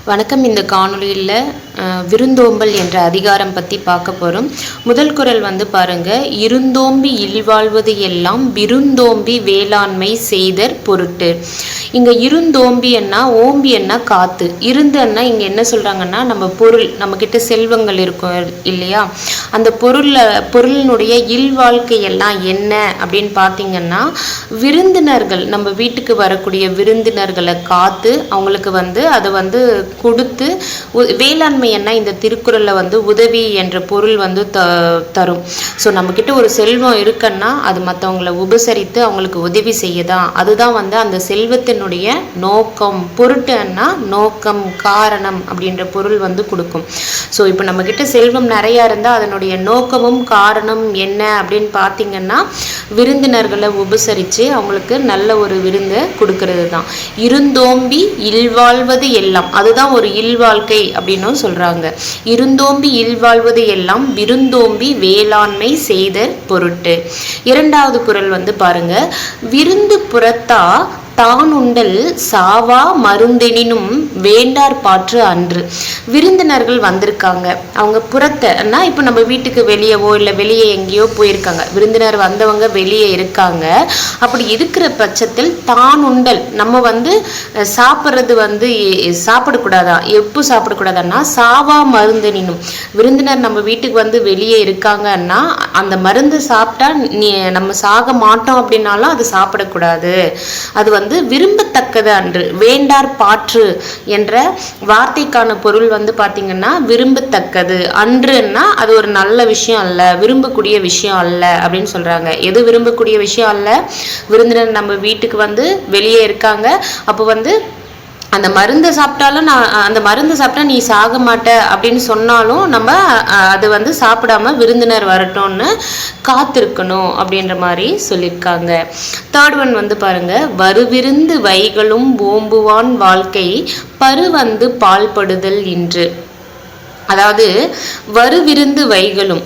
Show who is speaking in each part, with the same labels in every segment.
Speaker 1: வணக்கம். இந்த காணொலியில் விருந்தோம்பல் என்ற அதிகாரம் பற்றி பார்க்க போகிறோம். முதல் குறள் பாருங்க, இருந்தோம்பி இல்வாழ்வது எல்லாம் விருந்தோம்பி வேளாண்மை செய்தற் பொருட்டு. இங்கே இருந்தோம்பி என்ன, ஓம்பி என்ன, காத்து. இருந்துன்னா இங்கே என்ன சொல்கிறாங்கன்னா, நம்ம பொருள், நம்மக்கிட்ட செல்வங்கள் இருக்கும் இல்லையா, அந்த பொருளினுடைய இல்வாழ்க்கையெல்லாம் என்ன அப்படின்னு பார்த்தீங்கன்னா, விருந்தினர்கள், நம்ம வீட்டுக்கு வரக்கூடிய விருந்தினர்களை காத்து அவங்களுக்கு அதை கொடுத்து வேளாண்மை என்ன இந்த திருக்குறளில் உதவி என்ற பொருள் தரும். ஸோ நம்மக்கிட்ட ஒரு செல்வம் இருக்குன்னா அது மற்றவங்களை உபசரித்து அவங்களுக்கு உதவி செய்யதான். அதுதான் அந்த செல்வத்தினுடைய நோக்கம். பொருட்டுன்னா நோக்கம், காரணம் அப்படின்ற பொருள் கொடுக்கும். ஸோ இப்போ நம்மக்கிட்ட செல்வம் நிறையா இருந்தால் அதனுடைய நோக்கமும் காரணம் என்ன அப்படின்னு பார்த்தீங்கன்னா, விருந்தினர்களை உபசரித்து அவங்களுக்கு நல்ல ஒரு விருந்தை கொடுக்கறது தான். இருந்தோம்பி இல்வாழ்வது எல்லாம், அதுதான் ஒரு இல்வாழ்க்கை அப்படின்னு சொல்றாங்க. இருந்தோம்பி இல்வாழ்வது எல்லாம் விருந்தோம்பி வேளாண்மை செய்தற் பொருட்டு. இரண்டாவது குறள் பாருங்க, விருந்து புறத்தா தான் உண்டல் சாவா மருந்தெனினும் வேண்டார் பாற்று அன்று. விருந்தினர்கள் வந்திருக்காங்க, அவங்க புறத்தைன்னா இப்போ நம்ம வீட்டுக்கு வெளியவோ இல்லை வெளியே எங்கேயோ போயிருக்காங்க, விருந்தினர் வந்தவங்க வெளியே இருக்காங்க. அப்படி இருக்கிற பட்சத்தில் தான் உண்டல், நம்ம சாப்பிட்றது சாப்பிடக்கூடாதா, எப்போ சாப்பிடக்கூடாதுன்னா சாவா மருந்தெனினும், விருந்தினர் நம்ம வீட்டுக்கு வெளியே இருக்காங்கன்னா அந்த மருந்து சாப்பிட்டா நம்ம சாக மாட்டோம் அப்படின்னாலும் அது சாப்பிடக்கூடாது. அது விரும்பத்தக்கது அன்று. வேண்டார் பாற்று என்ற வார்த்தைக்கான பொருள் பார்த்தீங்கன்னா விரும்பத்தக்கது. அன்றுன்னா அது ஒரு நல்ல விஷயம் அல்ல, விரும்பக்கூடிய விஷயம் அல்ல அப்படின்னு சொல்றாங்க. எது விரும்பக்கூடிய விஷயம் அல்ல, விருந்தினர் நம்ம வீட்டுக்கு வெளியே இருக்காங்க, அப்போ அந்த மருந்தை சாப்பிட்டாலும் அந்த மருந்து சாப்பிட்டா நீ சாக மாட்ட அப்படின்னு சொன்னாலும் நம்ம அது சாப்பிடாம விருந்தினர் வரட்டும்னு காத்திருக்கணும் அப்படின்ற மாதிரி சொல்லியிருக்காங்க. தேர்ட் ஒன் பாருங்க, வருவிருந்து வைகளும் ஓம்புவான் வாழ்க்கை பரு பால்படுதல் இன்று. அதாவது வருவிருந்து வைகளும்,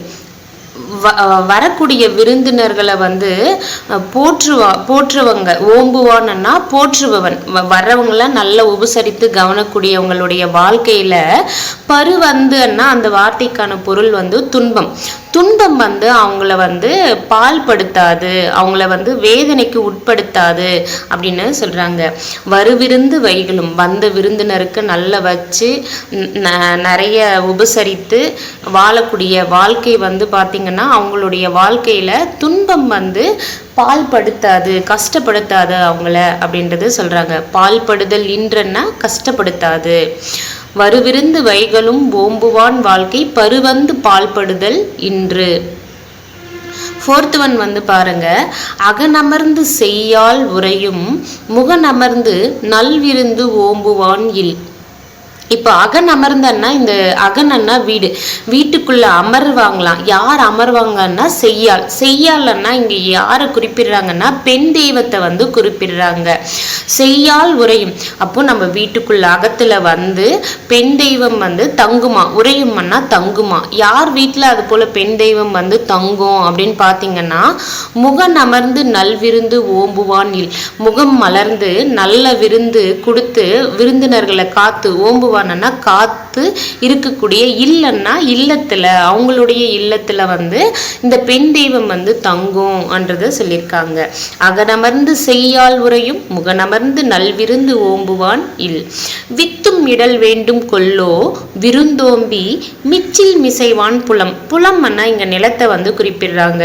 Speaker 1: வரக்கூடிய விருந்தினர்களை போற்றுவங்க. ஓம்புவான்னா போற்றுபவன், வர்றவங்கள நல்லா உபசரித்து கவனக்கூடியவங்களுடைய வாழ்க்கையில பரு அந்த வார்த்தைக்கான பொருள் துன்பம். துன்பம் அவங்கள பால்படுத்தாது, அவங்கள வேதனைக்கு உட்படுத்தாது அப்படின்னு சொல்றாங்க. வருவிருந்து வைகளும், வந்த விருந்தினருக்கு நல்லா வச்சு நிறைய உபசரித்து வாழக்கூடிய வாழ்க்கை பார்த்தீங்கன்னா அவங்களுடைய வாழ்க்கையில துன்பம் பால்படுத்தாது, கஷ்டப்படுத்தாது அவங்கள அப்படின்றது சொல்றாங்க. பால்படுதல் இன்றன்னா கஷ்டப்படுத்தாது. வருவிருந்து வைகளும் ஓம்புவான் வாழ்க்கை பருவந்து பால்படுதல் இன்று. ஃபோர்த் ஒன் பாருங்க, அகனமர்ந்து செய்யால் உரையும் முகனமர்ந்து நல்விருந்து ஓம்புவான் இல். இப்போ அகன் அமர்ந்தன்னா, இந்த அகன்னா வீடு, வீட்டுக்குள்ள அமர்வாங்களாம். யார் அமர்வாங்கன்னா செய்யால். செய்யாலன்னா இங்க யாரை குறிப்பிடுறாங்கன்னா பெண் தெய்வத்தை குறிப்பிடுறாங்க. செய்யால் உரையும், அப்போ நம்ம வீட்டுக்குள்ள அகத்துல பெண் தெய்வம் தங்குமா, உரையும்னா தங்குமா. யார் வீட்டுல அது போல பெண் தெய்வம் தங்கும் அப்படின்னு பாத்தீங்கன்னா, முகன் அமர்ந்து நல்விருந்து ஓம்புவான் இல், முகம் மலர்ந்து நல்ல விருந்து கொடுத்து விருந்தினர்களை காத்து, ஓம்புவான் காத்து இருக்கக்கூடிய, இல்லன்னா இல்லத்துல, அவங்களுடைய இல்லத்துல இந்த பெண் தெய்வம் தங்கும் என்றதை சொல்லியிருக்காங்க. அகனமர்ந்து செய்யால் உரையும் முகனமர்ந்து நல்விருந்து ஓம்புவான் இல். வித்தும் இடல் வேண்டும் கொல்லோ விருந்தோம்பி மிச்சில் மிசைவான் புலம். புலம் இங்க நிலத்தை குறிப்பிடுறாங்க.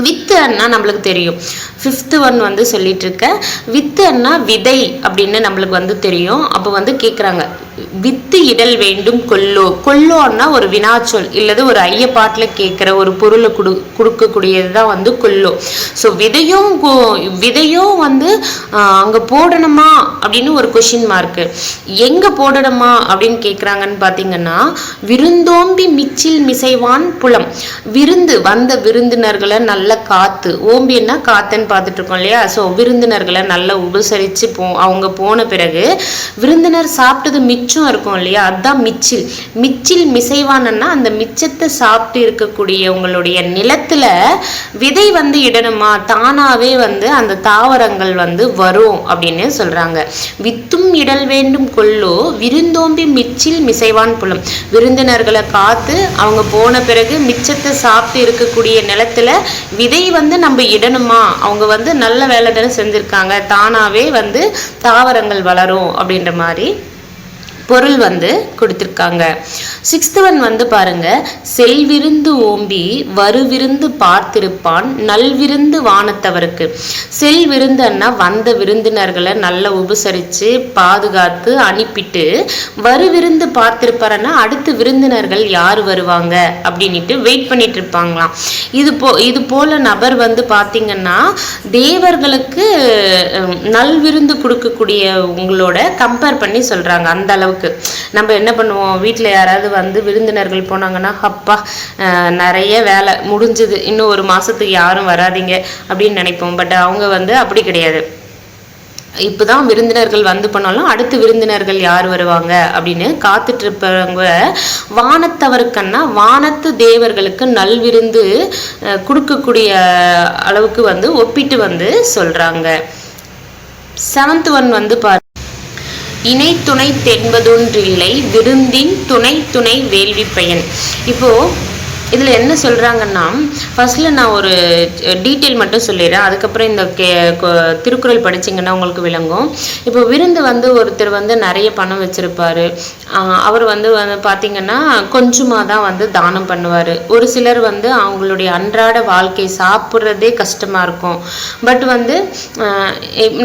Speaker 1: வித்து அண்ணா நம்மளுக்கு தெரியும். ஃபிஃப்த் ஒன் சொல்லிட்டு இருக்க, வித்து அண்ணா விதை அப்படின்னு நம்மளுக்கு தெரியும். அப்போ கேட்குறாங்க, வித்து இடல் வேண்டும் கொல்லோ. கொல்லோன்னா ஒரு வினாச்சொல் இல்லது ஒரு ஐயப்பாட்டில் கேட்குற ஒரு பொருளை கொடுக்கக்கூடியது தான் கொல்லோ. ஸோ விதையும் அங்கே போடணுமா அப்படின்னு ஒரு கொஷின் மார்க்கு. எங்கே போடணுமா அப்படின்னு கேட்குறாங்கன்னு பார்த்தீங்கன்னா, விருந்தோம்பி மிச்சில் மிசைவான் புலம். வந்த விருந்தினர்களை நல்ல காத்து, ஓம்பின்னா காத்துன்னு பார்த்துட்டு இருக்கோம் இல்லையா. ஸோ விருந்தினர்களை நல்லா உபசரித்து அவங்க போன பிறகு விருந்தினர் சாப்பிட்டது மிச்சம் மிச்சம் இருக்கும் இல்லையா, அதுதான் மிச்சில். மிச்சில் மிசைவானன்னா அந்த மிச்சத்தை சாப்பிட்டு இருக்கக்கூடிய உங்களுடைய நிலத்துல விதை வந்து இடணுமா, தானாவே வந்து அந்த தாவரங்கள் வந்து வரும் அப்படின்னு சொல்றாங்க. வித்தும் இடல் வேண்டும் கொள்ளோ விருந்தோம்பி மிச்சில் மிசைவான் புலம். விருந்தினர்களை காத்து அவங்க போன பிறகு மிச்சத்தை சாப்பிட்டு இருக்கக்கூடிய நிலத்துல விதை வந்து நம்ம இடணுமா, அவங்க வந்து நல்ல வேலை தானே செஞ்சிருக்காங்க, தானாவே வந்து தாவரங்கள் வளரும் அப்படின்ற மாதிரி பொருள் வந்து கொடுத்துருக்காங்க. 6th ஒன் வந்து பாருங்க, செல்விருந்து ஓம்பி வருவிருந்து பார்த்திருப்பான் நல்விருந்து வானத்தவருக்கு. செல்விருந்துன்னா வந்த விருந்தினர்களை நல்லா உபசரித்து பாதுகாத்து அனுப்பிட்டு, வருவிருந்து பார்த்திருப்பாருன்னா அடுத்து விருந்தினர்கள் யார் வருவாங்க அப்படின்ட்டு வெயிட் பண்ணிட்டு இருப்பாங்களாம். இது போல நபர் வந்து பார்த்தீங்கன்னா தேவர்களுக்கு நல்விருந்து கொடுக்கக்கூடிய உங்களோட கம்பேர் பண்ணி சொல்றாங்க. அந்த அளவுக்கு நம்ம என்ன பண்ணுவோம், வீட்டில் யாராவது வந்து விருந்தினர்கள் போனாங்கன்னா அப்பா நிறைய வேலை முடிஞ்சுது, இன்னும் ஒரு மாசத்துக்கு யாரும் வராதிங்க அப்படின்னு நினைப்போம். பட் அவங்க வந்து அப்படி கிடையாது. இப்போதான் விருந்தினர்கள் வந்து பண்ணாலும் அடுத்து விருந்தினர்கள் யார் வருவாங்க அப்படின்னு காத்துட்டு இருப்பவங்க வானத்தவருக்கன்னா வானத்து தேவர்களுக்கு நல்விருந்து கொடுக்கக்கூடிய அளவுக்கு வந்து ஒப்பிட்டு வந்து சொல்றாங்க. 7th ஒன் வந்து பாரு, இணை துணை தென்பதொன்றில்லை விருந்தின் துணை துணை வேள்வி பயன். இப்போ இதில் என்ன சொல்கிறாங்கன்னா, ஃபர்ஸ்ட்ல நான் ஒரு டீட்டெயில் மட்டும் சொல்லிடுறேன், அதுக்கப்புறம் இந்த திருக்குறள் படிச்சிங்கன்னா உங்களுக்கு விளங்கும். இப்போ விருந்து வந்து ஒருத்தர் வந்து நிறைய பணம் வச்சுருப்பார், அவர் வந்து பார்த்திங்கன்னா கொஞ்சமாக தான் வந்து தானம் பண்ணுவார். ஒரு சிலர் வந்து அவங்களுடைய அன்றாட வாழ்க்கை சாப்பிட்றதே கஷ்டமாக இருக்கும். பட் வந்து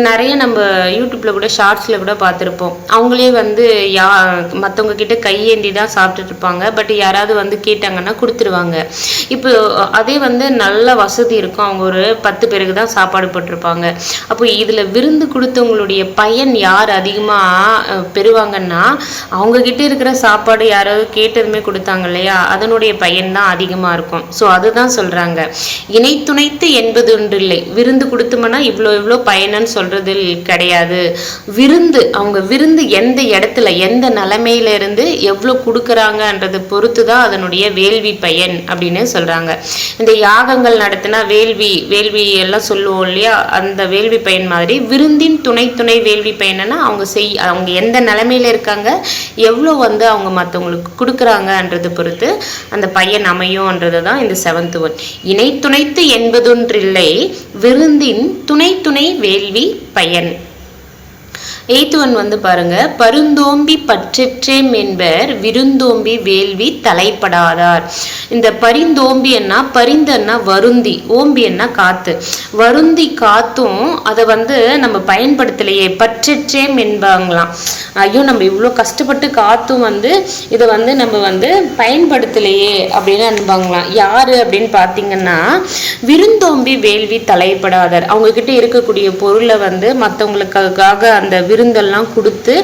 Speaker 1: நிறைய நம்ம யூடியூப்பில் கூட ஷார்ட்ஸில் கூட பார்த்துருப்போம், அவங்களே வந்து மற்றவங்க கிட்ட கையேந்தி தான் சாப்பிட்டுட்டு இருப்பாங்க. பட் யாராவது வந்து கேட்டாங்கன்னா கொடுத்துருவாங்க. இப்போ அதே வந்து நல்ல வசதி இருக்கும், அவங்க ஒரு 10 பேருக்கு தான் சாப்பாடு போட்டிருப்பாங்க. அப்போ இதில் விருந்து கொடுத்தவங்களுடைய பயன் யார் அதிகமாக பெறுவாங்கன்னா, அவங்க கிட்ட இருக்கிற சாப்பாடு யாராவது கேட்டதுமே கொடுத்தாங்க இல்லையா, அதனுடைய பயன் தான் அதிகமாக இருக்கும். ஸோ அதுதான் சொல்கிறாங்க, இணை துணைத்து என்பது ஒன்று இல்லை. விருந்து கொடுத்தோம்னா இவ்வளோ பயனன்னு சொல்றது கிடையாது. விருந்து அவங்க விருந்து எந்த இடத்துல எந்த நிலைமையில இருந்து எவ்வளோ கொடுக்குறாங்கன்றதை பொறுத்து தான் அதனுடைய வேள்வி பயன் அப்படின்னு சொல்றாங்க. இந்த யாகங்கள் நடத்தினா வேள்வி எல்லாம் சொல்லுவோம் இல்லையா, அந்த வேள்வி பயன் மாதிரி விருந்தின் துணை துணை வேள்வி பயன்னா அவங்க எந்த நிலைமையில இருக்காங்க, எவ்வளோ வந்து அவங்க மற்றவங்களுக்கு கொடுக்குறாங்கன்றது பொறுத்து அந்த பயன் அமையும்ன்றது தான் இந்த 7th ஒன். இணை துணைத்து என்பதொன்றில்லை விருந்தின் துணை துணை வேள்வி பயன். 8th ஒன் வந்து பாருங்க, பருந்தோம்பி பற்றற்றேம் என்பர் விருந்தோம்பி வேள்வி தலைப்படாதார். இந்த பரிந்தோம்பி என்ன, பரிந்தன்னா வருந்தி, ஓம்பி என்ன காத்து, வருந்தி காத்தும் அதை வந்து நம்ம பயன்படுத்தலையே, பற்றற்றேம் என்பாங்களாம். ஐயோ நம்ம இவ்வளோ கஷ்டப்பட்டு காத்தும் வந்து இதை வந்து நம்ம வந்து பயன்படுத்தலையே அப்படின்னு அனுப்பாங்களாம். யாரு அப்படின்னு பார்த்தீங்கன்னா விருந்தோம்பி வேள்வி தலைப்படாதார். அவங்க கிட்ட இருக்கக்கூடிய பொருளை வந்து மற்றவங்களுக்காக அந்த விருந்தெல்லாம் கொடுத்து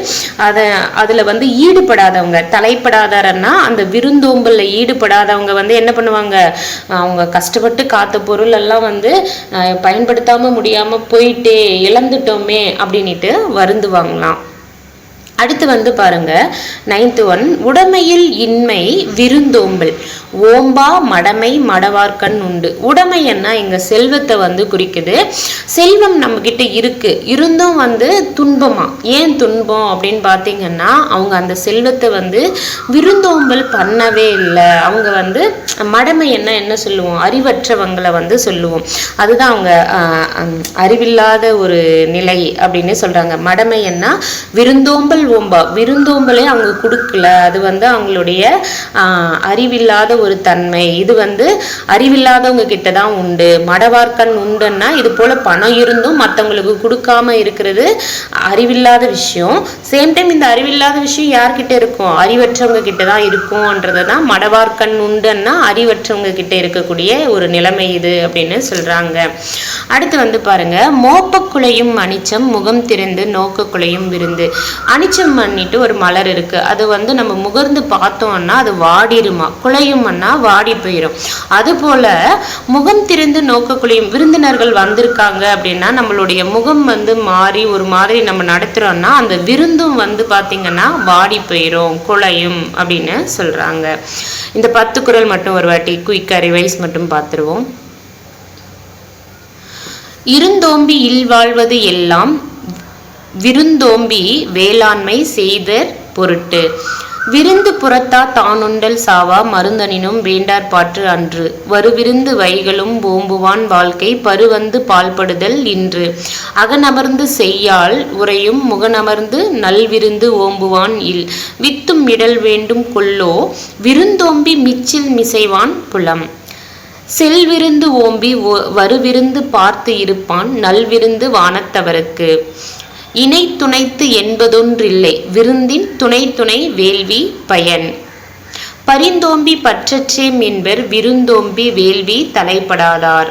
Speaker 1: அதில் வந்து ஈடுபடாதவங்க. தலைப்படாதாரன்னா அந்த விருந்தோம்பல்ல ஈடுபடாதவங்க வந்து என்ன பண்ணுவாங்க, அவங்க கஷ்டப்பட்டு காத்த பொருள் எல்லாம் வந்து பயன்படுத்தாம முடியாம போயிட்டே இழந்துட்டோமே அப்படின்ட்டு வருந்துவாங்களாம். அடுத்து வந்து பாருங்க 9th ஒன், உடைமையில் இன்மை விருந்தோம்பல் ஓம்பா மடமை மடவார்கண் உண்டு. உடைமைன்னா இங்க செல்வத்தை வந்து குறிக்குது. செல்வம் நம்ம கிட்ட இருக்கு, இருந்தும் வந்து துன்பமா. ஏன் துன்பம் அப்படின்னு பார்த்தீங்கன்னா, அவங்க அந்த செல்வத்தை வந்து விருந்தோம்பல் பண்ணவே இல்லை. அவங்க வந்து மடமை என்ன சொல்லுவோம், அறிவற்றவங்களை வந்து சொல்லுவோம். அதுதான் அவங்க அறிவில்லாத ஒரு நிலை அப்படின்னு சொல்றாங்க. மடமை என்ன, விருந்தோம்பல் ஓம்பா, விருந்தோம்பலே அவங்க கொடுக்கல, அது வந்து அவங்களுடைய அறிவில்லாத ஒரு தன்மை. இது வந்து அறிவில்லாதவங்க கிட்ட தான் உண்டு. மடவார்கண் உண்டுன்னா இது போல பணம் இருந்தும் மற்றவங்களுக்கு கொடுக்காம இருக்கிறது அறிவில்லாத விஷயம். சேம் டைம் இந்த அறிவில்லாத விஷயம் யார்கிட்ட இருக்கும், அறிவற்றவங்க கிட்ட தான் இருக்கும்ன்றது தான் மடவார்கண் உண்டுன்னா அறிவற்றவங்க கிட்ட இருக்கக்கூடிய ஒரு நிலைமை இது அப்படின்னு சொல்றாங்க. அடுத்து வந்து பாருங்க, மோப்பக்குலையும் அனிச்சம் முகம் திறந்து நோக்க குலையும் விருந்து. அனிச்ச அனிச்சம் பண்ணிட்டு ஒரு மலர் இருக்கு, அது வந்து நம்ம முகர்ந்து பார்த்தோம்னா அது வாடிருமா, குலையும்னா வாடி போயிடும். அதுபோல முகம் திறந்து நோக்கக்குள்ளையும் விருந்தினர்கள் வந்திருக்காங்க அப்படின்னா நம்மளுடைய முகம் வந்து மாறி ஒரு மாதிரி நம்ம நடத்துறோம்னா அந்த விருந்தும் வந்து பார்த்தீங்கன்னா வாடி போயிடும், குலையும் அப்படின்னு சொல்றாங்க. இந்த 10 குறள் மட்டும் ஒரு வாட்டி குயிக்கா ரிவைஸ் மட்டும் பார்த்துருவோம். இருந்தோம்பி இல்வாழ்வது எல்லாம் விருந்தோம்பி வேளாண்மை செய்தற் பொருட்டு. விருந்து புறத்தா தானுண்டல் சாவா மருந்தனினும் வேண்டார் பாற்று அன்று. வருவிருந்து வைகளும் ஓம்புவான் வாழ்க்கை பருவந்து பால்படுதல் இன்று. அகனமர்ந்து செய்யால் உரையும் முகனமர்ந்து நல்விருந்து ஓம்புவான் இல். வித்தும் இடல் வேண்டும் கொல்லோ விருந்தோம்பி மிச்சில் மிசைவான் புலம். செல்விருந்து ஓம்பி வருவிருந்து பார்த்து இருப்பான் நல்விருந்து வானத்தவருக்கு. இணை துணைத்து என்பதொன்றில்லை விருந்தின் துணை துணை வேள்வி பயன். பரிந்தோம்பி பற்றற்றேம் என்பர் விருந்தோம்பி வேள்வி தலைப்படாதார்.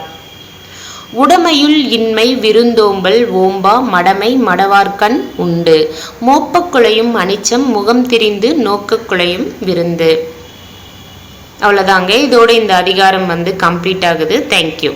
Speaker 1: உடமையுள் இன்மை விருந்தோம்பல் ஓம்பா மடமை மடவார்கண் உண்டு. மோப்பக் குலையும் அனிச்சம் முகம் திரிந்து நோக்கக் குலையும் விருந்து. அவ்வளோதாங்க, இதோட இந்த அதிகாரம் வந்து கம்ப்ளீட் ஆகுது. தேங்க்யூ.